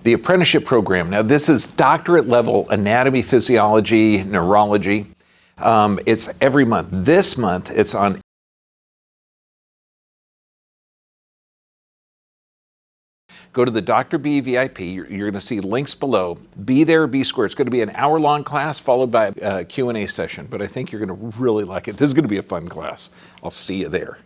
The apprenticeship program. Now, this is doctorate level anatomy, physiology, neurology. It's every month. This month, it's on. Go to the DrB VIP. You're going to see links below. Be there, be square. It's going to be an hour-long class followed by a Q&A session, but I think you're going to really like it. This is going to be a fun class. I'll see you there.